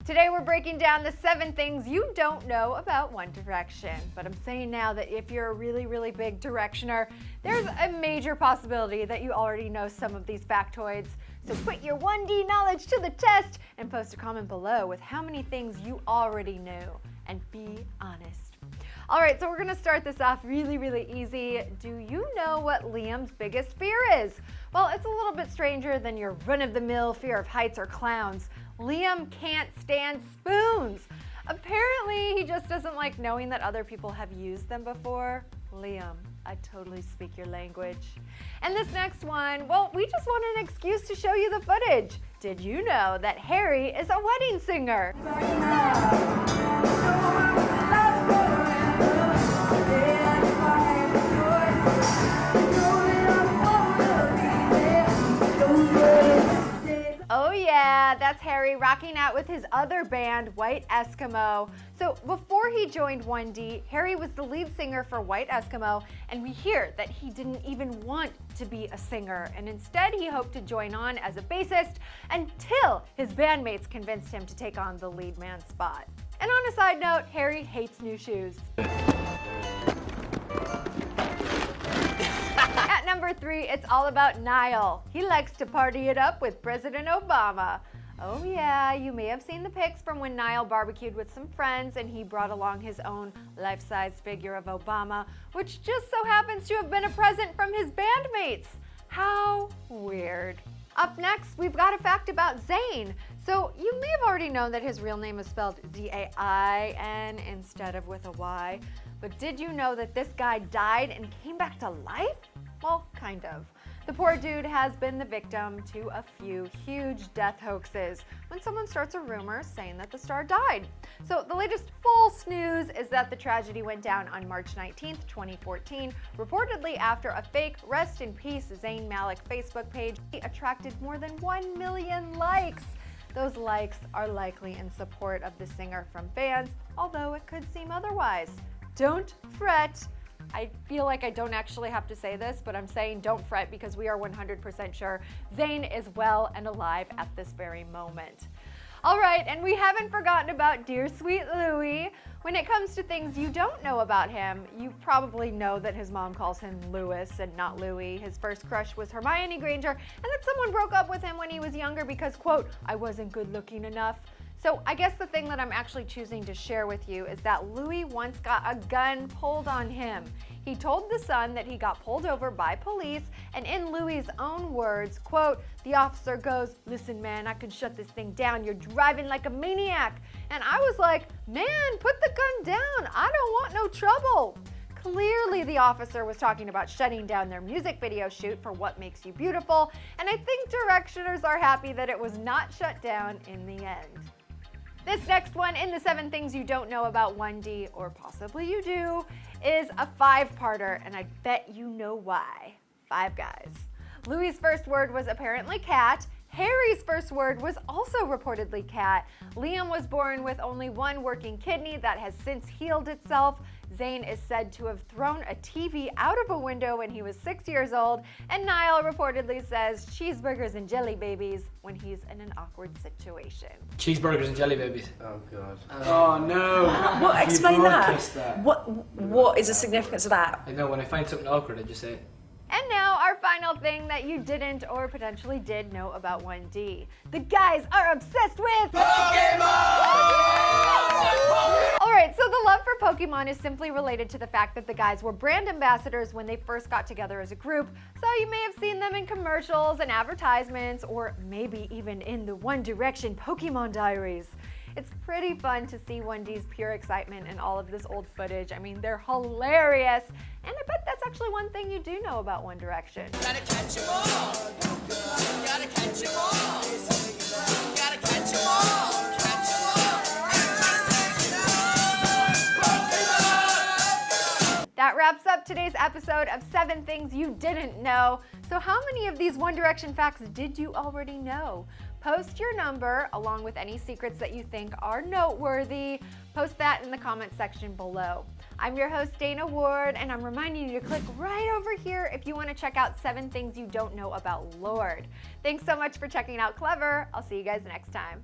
Today we're breaking down the 7 things you don't know about One Direction. But I'm saying now that if you're a really, really big Directioner, there's a major possibility that you already know some of these factoids. So put your 1D knowledge to the test and post a comment below with how many things you already knew. And be honest. All right, so we're gonna start this off really, really easy. Do you know what Liam's biggest fear is? Well, it's a little bit stranger than your run-of-the-mill fear of heights or clowns. Liam can't stand spoons. Apparently, he just doesn't like knowing that other people have used them before. Liam, I totally speak your language. And this next one, well, we just wanted an excuse to show you the footage. Did you know that Harry is a wedding singer? Oh yeah, that's Harry rocking out with his other band, White Eskimo. So before he joined 1D, Harry was the lead singer for White Eskimo, and we hear that he didn't even want to be a singer, and instead he hoped to join on as a bassist until his bandmates convinced him to take on the lead man spot. And on a side note, Harry hates new shoes. At number 3, it's all about Niall. He likes to party it up with President Obama. Oh yeah, you may have seen the pics from when Niall barbecued with some friends and he brought along his own life-size figure of Obama, which just so happens to have been a present from his bandmates. How weird. Up next, we've got a fact about Zayn. So you may have already known that his real name is spelled Z-A-I-N instead of with a Y. But did you know that this guy died and came back to life? Well, kind of. The poor dude has been the victim to a few huge death hoaxes when someone starts a rumor saying that the star died. So the latest false news is that the tragedy went down on March 19th, 2014, reportedly after a fake Rest in Peace Zayn Malik Facebook page attracted more than 1 million likes. Those likes are likely in support of the singer from fans, although it could seem otherwise. Don't fret. I feel like I don't actually have to say this, but I'm saying don't fret because we are 100% sure Zayn is well and alive at this very moment. All right, and we haven't forgotten about dear sweet Louis. When it comes to things you don't know about him, you probably know that his mom calls him Louis and not Louis. His first crush was Hermione Granger, and that someone broke up with him when he was younger because, quote, I wasn't good looking enough. So I guess the thing that I'm actually choosing to share with you is that Louis once got a gun pulled on him. He told The Sun that he got pulled over by police, and in Louis' own words, quote, the officer goes, listen man, I can shut this thing down, you're driving like a maniac. And I was like, man, put the gun down, I don't want no trouble. Clearly the officer was talking about shutting down their music video shoot for What Makes You Beautiful, and I think Directioners are happy that it was not shut down in the end. This next one in the 7 things you don't know about 1D, or possibly you do, is a 5-parter, and I bet you know why. 5 guys. Louis' first word was apparently cat. Harry's first word was also reportedly cat. Liam was born with only 1 working kidney that has since healed itself. Zayn is said to have thrown a TV out of a window when he was 6 years old, and Niall reportedly says cheeseburgers and jelly babies when he's in an awkward situation. Cheeseburgers and jelly babies. Oh god. Oh no! What? Explain that. that. What is the significance of that? I know, when I find something awkward, I just say it. And now our final thing that you didn't or potentially did know about 1D. The guys are obsessed with Alright, so the love for Pokemon is simply related to the fact that the guys were brand ambassadors when they first got together as a group, so you may have seen them in commercials and advertisements, or maybe even in the One Direction Pokemon diaries. It's pretty fun to see 1D's pure excitement in all of this old footage. I mean, they're hilarious, and I bet that's actually one thing you do know about One Direction. Gotta catch 'em all. Gotta catch 'em all. Gotta catch 'em all. Catch 'em all. That wraps up today's episode of 7 Things You Didn't Know. So how many of these One Direction facts did you already know? Post your number along with any secrets that you think are noteworthy. Post that in the comment section below. I'm your host, Dana Ward, and I'm reminding you to click right over here if you want to check out 7 things you don't know about Lorde. Thanks so much for checking out Clevver. I'll see you guys next time.